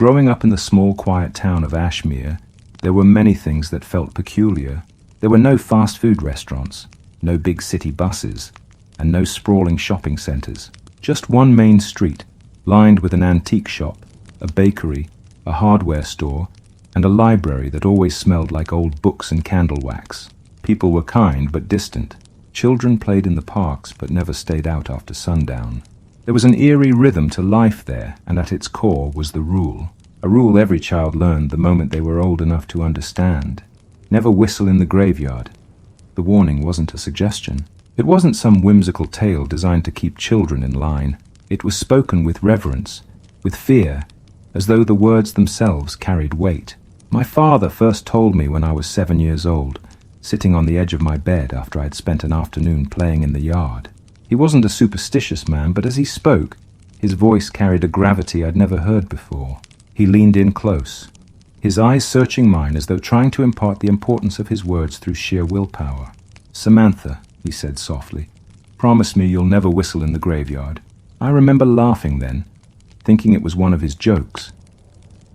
Growing up in the small, quiet town of Ashmere, there were many things that felt peculiar. There were no fast food restaurants, no big city buses, and no sprawling shopping centers. Just one main street, lined with an antique shop, a bakery, a hardware store, and a library that always smelled like old books and candle wax. People were kind but distant. Children played in the parks but never stayed out after sundown. There was an eerie rhythm to life there, and at its core was the rule. A rule every child learned the moment they were old enough to understand. Never whistle in the graveyard. The warning wasn't a suggestion. It wasn't some whimsical tale designed to keep children in line. It was spoken with reverence, with fear, as though the words themselves carried weight. My father first told me when I was 7 years old, sitting on the edge of my bed after I had spent an afternoon playing in the yard. He wasn't a superstitious man, but as he spoke, his voice carried a gravity I'd never heard before. He leaned in close, his eyes searching mine as though trying to impart the importance of his words through sheer willpower. "Samantha," he said softly, "promise me you'll never whistle in the graveyard." I remember laughing then, thinking it was one of his jokes.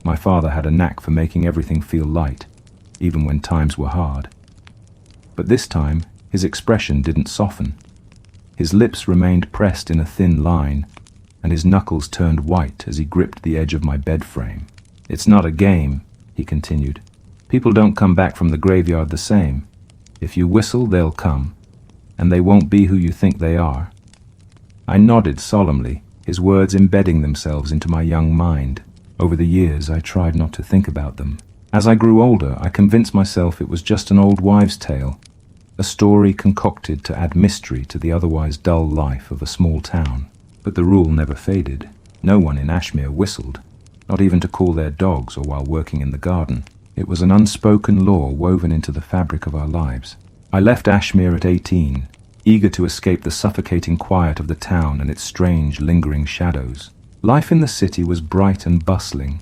My father had a knack for making everything feel light, even when times were hard. But this time, his expression didn't soften. His lips remained pressed in a thin line, and his knuckles turned white as he gripped the edge of my bed frame. "It's not a game," he continued. "People don't come back from the graveyard the same. If you whistle, they'll come, and they won't be who you think they are." I nodded solemnly, his words embedding themselves into my young mind. Over the years, I tried not to think about them. As I grew older, I convinced myself it was just an old wives' tale, a story concocted to add mystery to the otherwise dull life of a small town. But the rule never faded. No one in Ashmere whistled, not even to call their dogs or while working in the garden. It was an unspoken law woven into the fabric of our lives. I left Ashmere at 18, eager to escape the suffocating quiet of the town and its strange, lingering shadows. Life in the city was bright and bustling,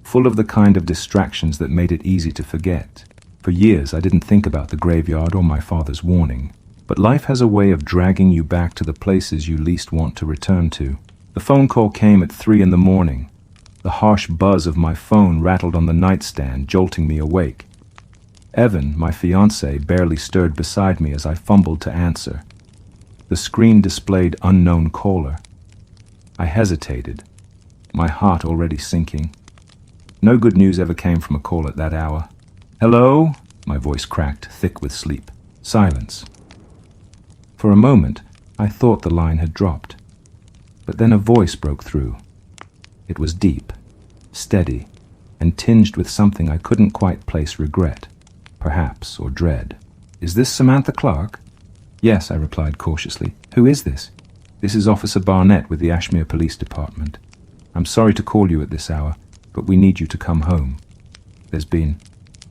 full of the kind of distractions that made it easy to forget. For years I didn't think about the graveyard or my father's warning, but life has a way of dragging you back to the places you least want to return to. The phone call came at 3 a.m. The harsh buzz of my phone rattled on the nightstand, jolting me awake. Evan, my fiancé, barely stirred beside me as I fumbled to answer. The screen displayed unknown caller. I hesitated, my heart already sinking. No good news ever came from a call at that hour. "Hello?" My voice cracked, thick with sleep. Silence. For a moment, I thought the line had dropped. But then a voice broke through. It was deep, steady, and tinged with something I couldn't quite place: regret, perhaps, or dread. "Is this Samantha Clark?" "Yes," I replied cautiously. "Who is this?" "This is Officer Barnett with the Ashmere Police Department. I'm sorry to call you at this hour, but we need you to come home. There's been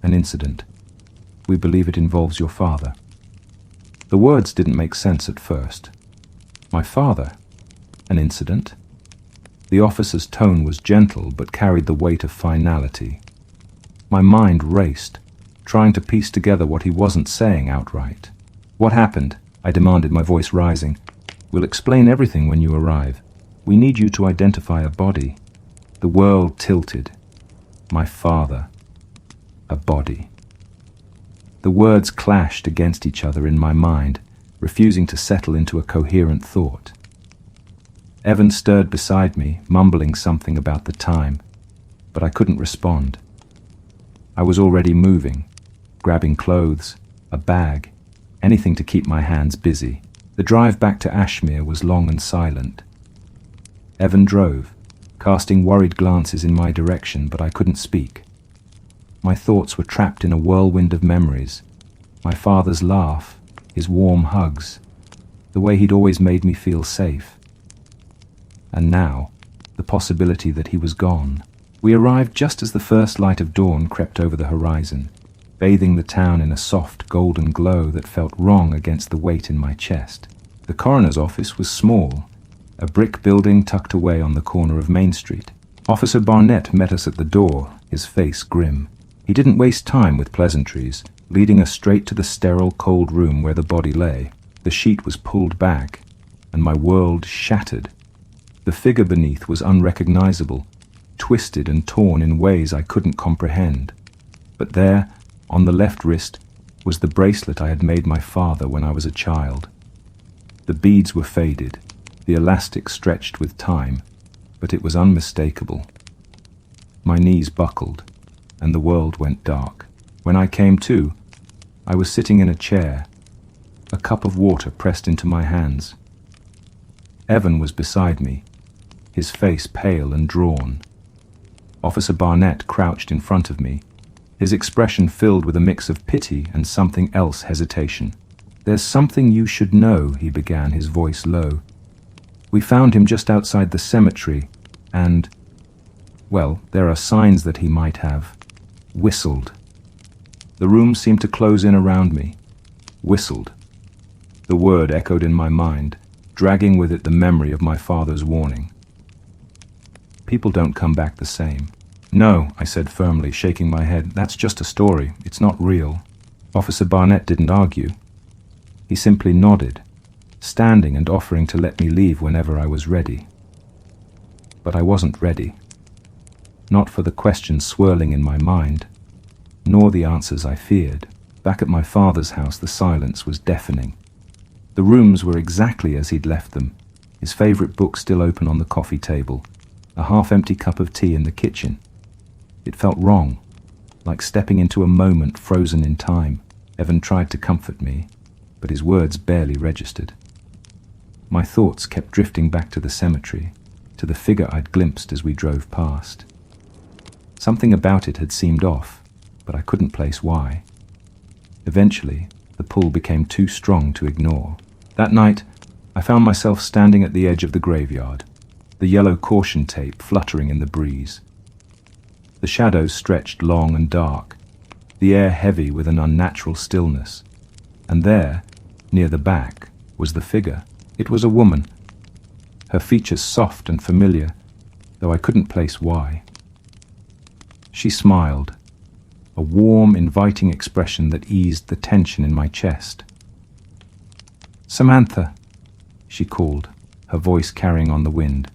an incident. We believe it involves your father." The words didn't make sense at first. My father? An incident? The officer's tone was gentle but carried the weight of finality. My mind raced, trying to piece together what he wasn't saying outright. "What happened?" I demanded, my voice rising. "We'll explain everything when you arrive. We need you to identify a body." The world tilted. My father. A body. The words clashed against each other in my mind, refusing to settle into a coherent thought. Evan stirred beside me, mumbling something about the time, but I couldn't respond. I was already moving, grabbing clothes, a bag, anything to keep my hands busy. The drive back to Ashmere was long and silent. Evan drove, casting worried glances in my direction, but I couldn't speak. My thoughts were trapped in a whirlwind of memories. My father's laugh, his warm hugs, the way he'd always made me feel safe. And now, the possibility that he was gone. We arrived just as the first light of dawn crept over the horizon, bathing the town in a soft golden glow that felt wrong against the weight in my chest. The coroner's office was small, a brick building tucked away on the corner of Main Street. Officer Barnett met us at the door, his face grim. He didn't waste time with pleasantries, leading us straight to the sterile, cold room where the body lay. The sheet was pulled back, and my world shattered. The figure beneath was unrecognizable, twisted and torn in ways I couldn't comprehend. But there, on the left wrist, was the bracelet I had made my father when I was a child. The beads were faded, the elastic stretched with time, but it was unmistakable. My knees buckled, and the world went dark. When I came to, I was sitting in a chair, a cup of water pressed into my hands. Evan was beside me, his face pale and drawn. Officer Barnett crouched in front of me, his expression filled with a mix of pity and something else, hesitation. "There's something you should know," he began, his voice low. "We found him just outside the cemetery, and, well, there are signs that he might have whistled." The room seemed to close in around me. Whistled. The word echoed in my mind, dragging with it the memory of my father's warning. People don't come back the same. "No," I said firmly, shaking my head. "That's just a story. It's not real." Officer Barnett didn't argue. He simply nodded, standing and offering to let me leave whenever I was ready. But I wasn't ready. Not for the questions swirling in my mind, nor the answers I feared. Back at my father's house, the silence was deafening. The rooms were exactly as he'd left them, his favorite book still open on the coffee table, a half-empty cup of tea in the kitchen. It felt wrong, like stepping into a moment frozen in time. Evan tried to comfort me, but his words barely registered. My thoughts kept drifting back to the cemetery, to the figure I'd glimpsed as we drove past. Something about it had seemed off, but I couldn't place why. Eventually, the pull became too strong to ignore. That night, I found myself standing at the edge of the graveyard, the yellow caution tape fluttering in the breeze. The shadows stretched long and dark, the air heavy with an unnatural stillness. And there, near the back, was the figure. It was a woman, her features soft and familiar, though I couldn't place why. She smiled, a warm, inviting expression that eased the tension in my chest. "Samantha," she called, her voice carrying on the wind.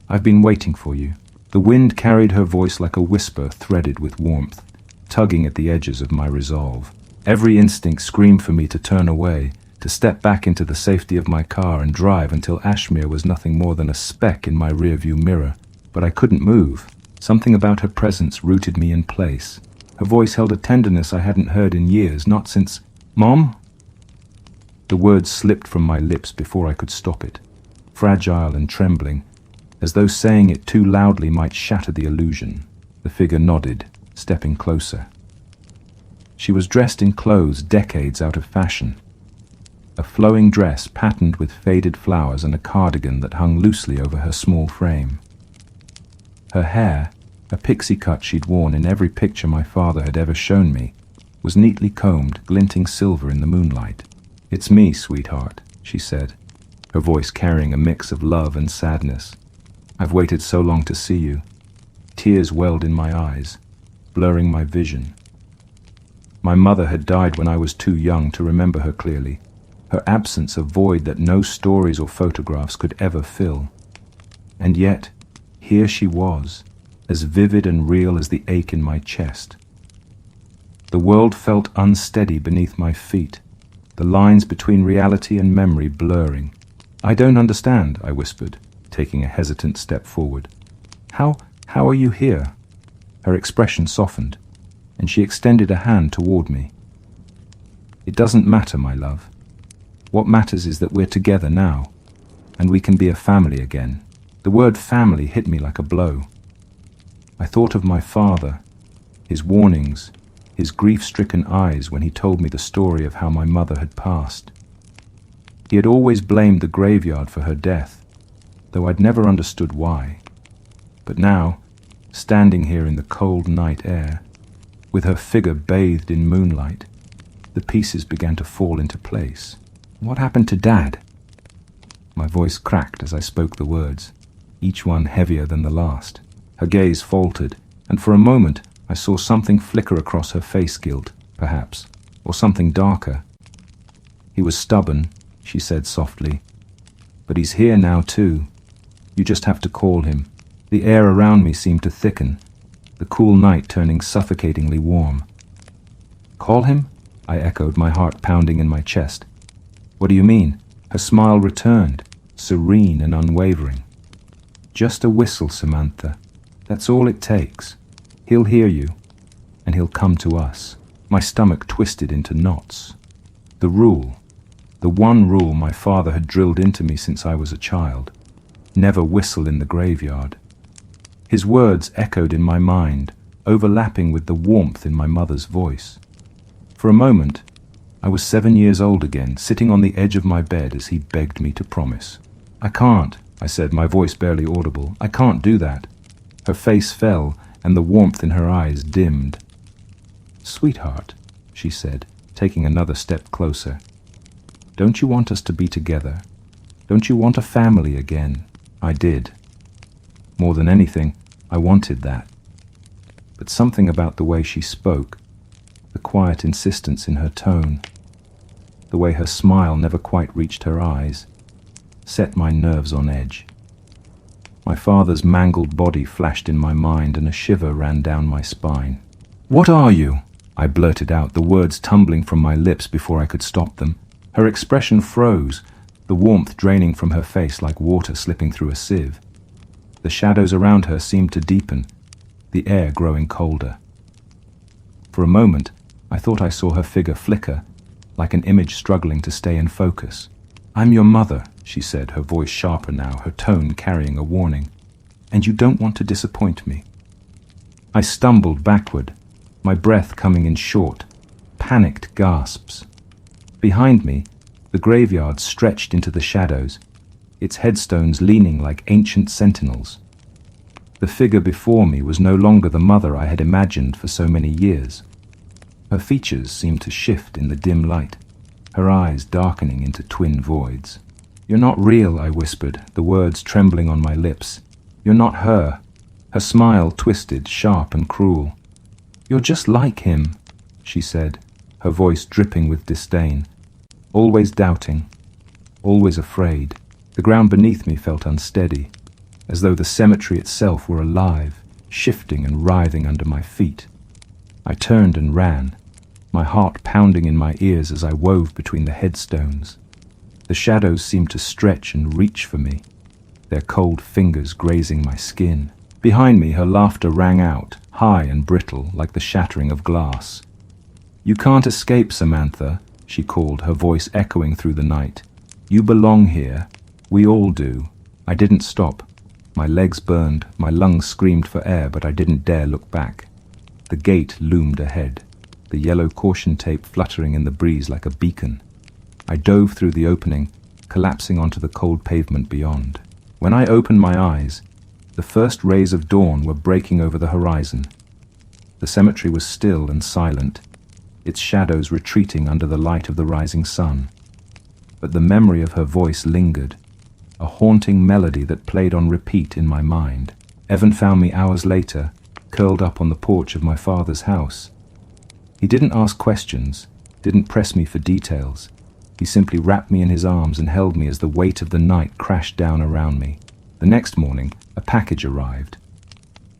"I've been waiting for you." The wind carried her voice like a whisper threaded with warmth, tugging at the edges of my resolve. Every instinct screamed for me to turn away, to step back into the safety of my car and drive until Ashmere was nothing more than a speck in my rearview mirror. But I couldn't move. Something about her presence rooted me in place. Her voice held a tenderness I hadn't heard in years, not since, "Mom?" The words slipped from my lips before I could stop it, fragile and trembling, as though saying it too loudly might shatter the illusion. The figure nodded, stepping closer. She was dressed in clothes decades out of fashion. A flowing dress patterned with faded flowers and a cardigan that hung loosely over her small frame. Her hair, a pixie cut she'd worn in every picture my father had ever shown me, was neatly combed, glinting silver in the moonlight. "It's me, sweetheart," she said, her voice carrying a mix of love and sadness. "I've waited so long to see you." Tears welled in my eyes, blurring my vision. My mother had died when I was too young to remember her clearly, her absence a void that no stories or photographs could ever fill. And yet, here she was, as vivid and real as the ache in my chest. The world felt unsteady beneath my feet, the lines between reality and memory blurring. "I don't understand," I whispered, taking a hesitant step forward. How are you here?" Her expression softened, and she extended a hand toward me. "It doesn't matter, my love. What matters is that we're together now, and we can be a family again." The word family hit me like a blow. I thought of my father, his warnings, his grief-stricken eyes when he told me the story of how my mother had passed. He had always blamed the graveyard for her death, though I'd never understood why. But now, standing here in the cold night air, with her figure bathed in moonlight, the pieces began to fall into place. "What happened to Dad?" My voice cracked as I spoke the words, each one heavier than the last. Her gaze faltered, and for a moment I saw something flicker across her face, guilt, perhaps, or something darker. "He was stubborn," she said softly. "But he's here now too. You just have to call him. The air around me seemed to thicken, the cool night turning suffocatingly warm. "Call him?" I echoed, my heart pounding in my chest. "What do you mean?" Her smile returned, serene and unwavering. "Just a whistle, Samantha. That's all it takes. He'll hear you, and he'll come to us." My stomach twisted into knots. The rule, the one rule my father had drilled into me since I was a child: never whistle in the graveyard. His words echoed in my mind, overlapping with the warmth in my mother's voice. For a moment, I was 7 years old again, sitting on the edge of my bed as he begged me to promise. "I can't," I said, my voice barely audible. "I can't do that." Her face fell, and the warmth in her eyes dimmed. "Sweetheart," she said, taking another step closer, "don't you want us to be together? Don't you want a family again?" I did. More than anything, I wanted that. But something about the way she spoke, the quiet insistence in her tone, the way her smile never quite reached her eyes, set my nerves on edge. My father's mangled body flashed in my mind, and a shiver ran down my spine. "What are you?" I blurted out, the words tumbling from my lips before I could stop them. Her expression froze, the warmth draining from her face like water slipping through a sieve. The shadows around her seemed to deepen, the air growing colder. For a moment, I thought I saw her figure flicker, like an image struggling to stay in focus. "I'm your mother," she said, her voice sharper now, her tone carrying a warning. "And you don't want to disappoint me." I stumbled backward, my breath coming in short, panicked gasps. Behind me, the graveyard stretched into the shadows, its headstones leaning like ancient sentinels. The figure before me was no longer the mother I had imagined for so many years. Her features seemed to shift in the dim light, her eyes darkening into twin voids. "You're not real," I whispered, the words trembling on my lips. "You're not her." Her smile twisted, sharp and cruel. "You're just like him," she said, her voice dripping with disdain. "Always doubting, always afraid." The ground beneath me felt unsteady, as though the cemetery itself were alive, shifting and writhing under my feet. I turned and ran, my heart pounding in my ears as I wove between the headstones. The shadows seemed to stretch and reach for me, their cold fingers grazing my skin. Behind me, her laughter rang out, high and brittle, like the shattering of glass. "You can't escape, Samantha," she called, her voice echoing through the night. "You belong here. We all do." I didn't stop. My legs burned, my lungs screamed for air, but I didn't dare look back. The gate loomed ahead, the yellow caution tape fluttering in the breeze like a beacon. I dove through the opening, collapsing onto the cold pavement beyond. When I opened my eyes, the first rays of dawn were breaking over the horizon. The cemetery was still and silent, its shadows retreating under the light of the rising sun. But the memory of her voice lingered, a haunting melody that played on repeat in my mind. Evan found me hours later, curled up on the porch of my father's house. He didn't ask questions, didn't press me for details. He simply wrapped me in his arms and held me as the weight of the night crashed down around me. The next morning, a package arrived.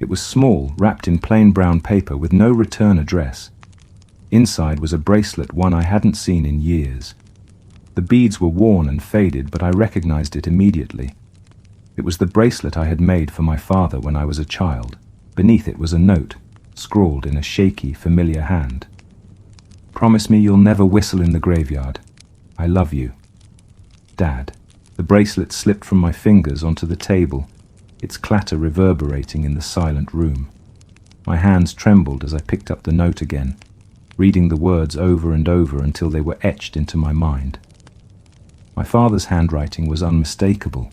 It was small, wrapped in plain brown paper with no return address. Inside was a bracelet, one I hadn't seen in years. The beads were worn and faded, but I recognized it immediately. It was the bracelet I had made for my father when I was a child. Beneath it was a note, scrawled in a shaky, familiar hand. "Promise me you'll never whistle in the graveyard. I love you. Dad." The bracelet slipped from my fingers onto the table, its clatter reverberating in the silent room. My hands trembled as I picked up the note again, reading the words over and over until they were etched into my mind. My father's handwriting was unmistakable,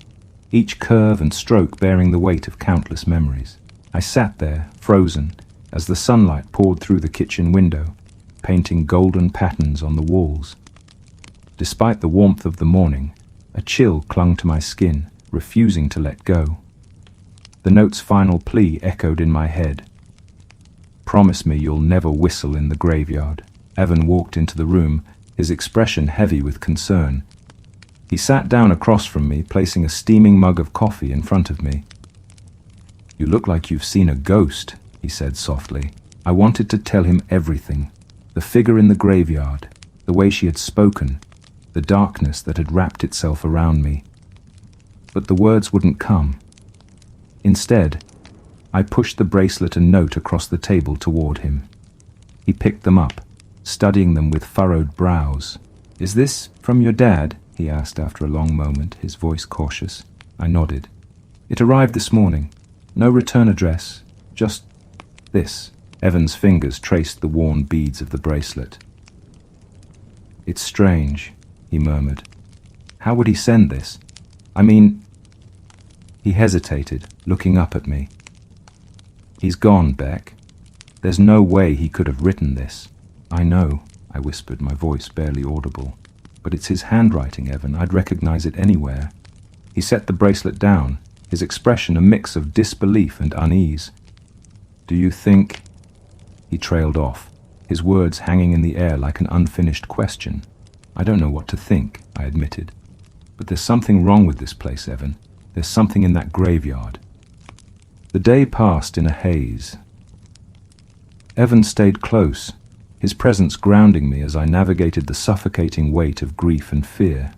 each curve and stroke bearing the weight of countless memories. I sat there, frozen, as the sunlight poured through the kitchen window, painting golden patterns on the walls. Despite the warmth of the morning, a chill clung to my skin, refusing to let go. The note's final plea echoed in my head. "Promise me you'll never whistle in the graveyard." Evan walked into the room, his expression heavy with concern. He sat down across from me, placing a steaming mug of coffee in front of me. "You look like you've seen a ghost," he said softly. I wanted to tell him everything. The figure in the graveyard, the way she had spoken, the darkness that had wrapped itself around me. But the words wouldn't come. Instead, I pushed the bracelet and note across the table toward him. He picked them up, studying them with furrowed brows. "Is this from your dad?" he asked after a long moment, his voice cautious. I nodded. "It arrived this morning. No return address, just this." Evan's fingers traced the worn beads of the bracelet. "It's strange," he murmured. "How would he send this? I mean..." He hesitated, looking up at me. "He's gone, Beck. There's no way he could have written this." "I know," I whispered, my voice barely audible. "But it's his handwriting, Evan. I'd recognize it anywhere." He set the bracelet down, his expression a mix of disbelief and unease. "Do you think..." He trailed off, his words hanging in the air like an unfinished question. "I don't know what to think," I admitted. "But there's something wrong with this place, Evan. There's something in that graveyard." The day passed in a haze. Evan stayed close, his presence grounding me as I navigated the suffocating weight of grief and fear.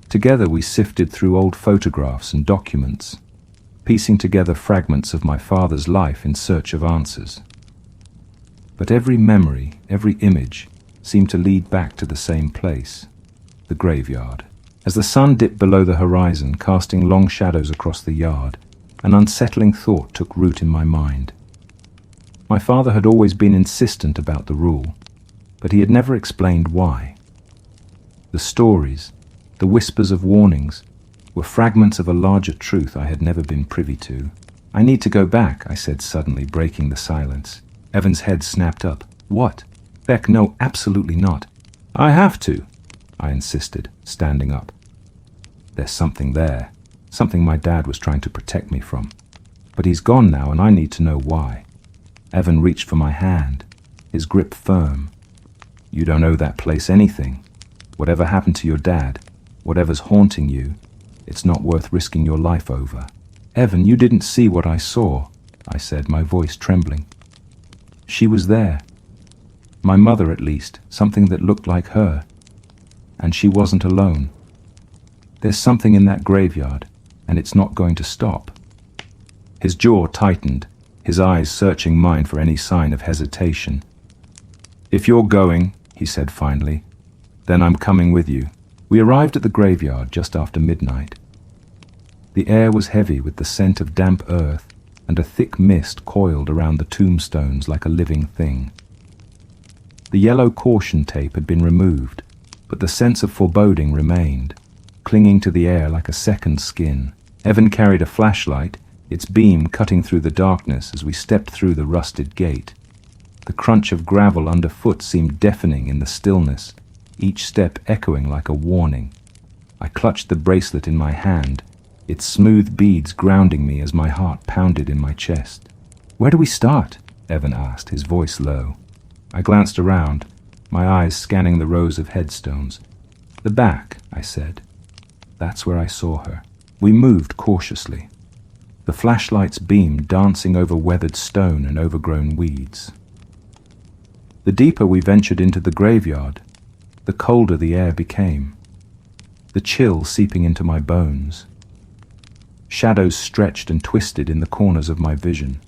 Together we sifted through old photographs and documents, piecing together fragments of my father's life in search of answers. But every memory, every image, seemed to lead back to the same place, the graveyard. As the sun dipped below the horizon, casting long shadows across the yard, an unsettling thought took root in my mind. My father had always been insistent about the rule, but he had never explained why. The stories, the whispers of warnings, were fragments of a larger truth I had never been privy to. "I need to go back," I said suddenly, breaking the silence. Evan's head snapped up. "What?" "Beck, no, absolutely not." "I have to," I insisted, standing up. "There's something there, something my dad was trying to protect me from. But he's gone now, and I need to know why." Evan reached for my hand, his grip firm. "You don't owe that place anything. Whatever happened to your dad, whatever's haunting you, it's not worth risking your life over." "Evan, you didn't see what I saw," I said, my voice trembling. "She was there. My mother, at least, something that looked like her. And she wasn't alone. There's something in that graveyard, and it's not going to stop." His jaw tightened, his eyes searching mine for any sign of hesitation. "If you're going," he said finally, "then I'm coming with you." We arrived at the graveyard just after midnight. The air was heavy with the scent of damp earth, and a thick mist coiled around the tombstones like a living thing. The yellow caution tape had been removed, but the sense of foreboding remained, clinging to the air like a second skin. Evan carried a flashlight, its beam cutting through the darkness as we stepped through the rusted gate. The crunch of gravel underfoot seemed deafening in the stillness, each step echoing like a warning. I clutched the bracelet in my hand, its smooth beads grounding me as my heart pounded in my chest. "Where do we start?" Evan asked, his voice low. I glanced around, my eyes scanning the rows of headstones. "The back," I said. That's where I saw her. We moved cautiously, the flashlight's beam dancing over weathered stone and overgrown weeds. The deeper we ventured into the graveyard, the colder the air became, the chill seeping into my bones. Shadows stretched and twisted in the corners of my vision,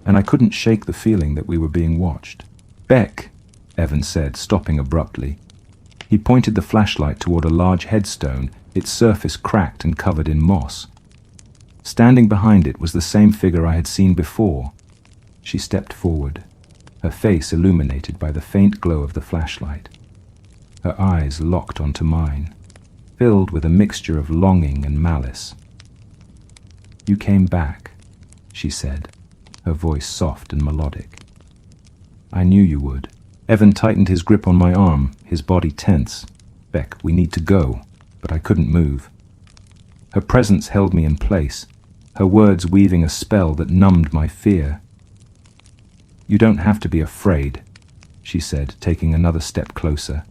and I couldn't shake the feeling that we were being watched. "Beck," Evan said, stopping abruptly. He pointed the flashlight toward a large headstone, its surface cracked and covered in moss. Standing behind it was the same figure I had seen before. She stepped forward, her face illuminated by the faint glow of the flashlight. Her eyes locked onto mine, filled with a mixture of longing and malice. "You came back," she said, her voice soft and melodic. "I knew you would." Evan tightened his grip on my arm, his body tense. "Beck, we need to go," but I couldn't move. Her presence held me in place, her words weaving a spell that numbed my fear. "You don't have to be afraid," she said, taking another step closer.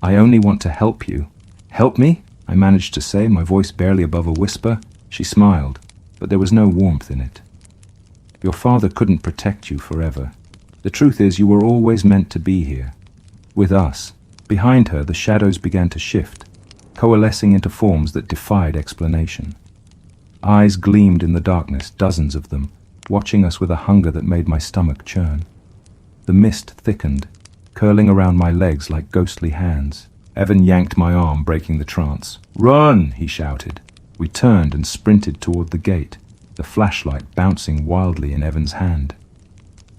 "I only want to help you." "Help me?" I managed to say, my voice barely above a whisper. She smiled. but there was no warmth in it. Your father couldn't protect you forever. The truth is, you were always meant to be here, with us. Behind her, the shadows began to shift, coalescing into forms that defied explanation. Eyes gleamed in the darkness, dozens of them, watching us with a hunger that made my stomach churn. The mist thickened, curling around my legs like ghostly hands. Evan yanked my arm, breaking the trance. "Run!" he shouted. We turned and sprinted toward the gate, the flashlight bouncing wildly in Evan's hand.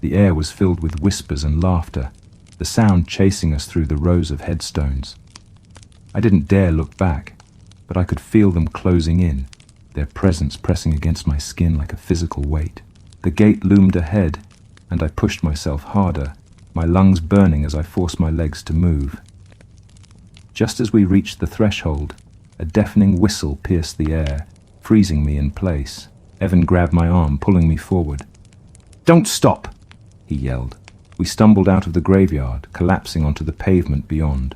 The air was filled with whispers and laughter, the sound chasing us through the rows of headstones. I didn't dare look back, but I could feel them closing in, their presence pressing against my skin like a physical weight. The gate loomed ahead, and I pushed myself harder, my lungs burning as I forced my legs to move. Just as we reached the threshold, a deafening whistle pierced the air, freezing me in place. Evan grabbed my arm, pulling me forward. "Don't stop!" he yelled. We stumbled out of the graveyard, collapsing onto the pavement beyond.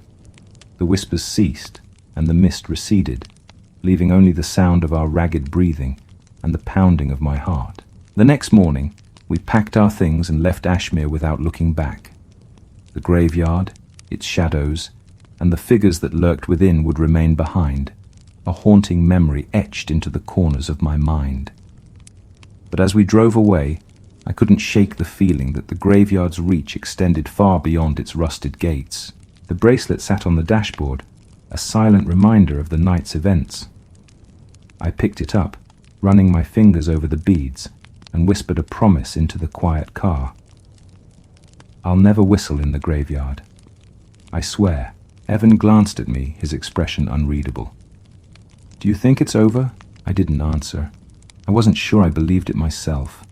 The whispers ceased, and the mist receded, leaving only the sound of our ragged breathing and the pounding of my heart. The next morning, we packed our things and left Ashmere without looking back. The graveyard, its shadows, and the figures that lurked within would remain behind, a haunting memory etched into the corners of my mind. But as we drove away, I couldn't shake the feeling that the graveyard's reach extended far beyond its rusted gates. The bracelet sat on the dashboard, a silent reminder of the night's events. I picked it up, running my fingers over the beads, and whispered a promise into the quiet car. "I'll never whistle in the graveyard. I swear." Evan glanced at me, his expression unreadable. "Do you think it's over?" I didn't answer. I wasn't sure I believed it myself.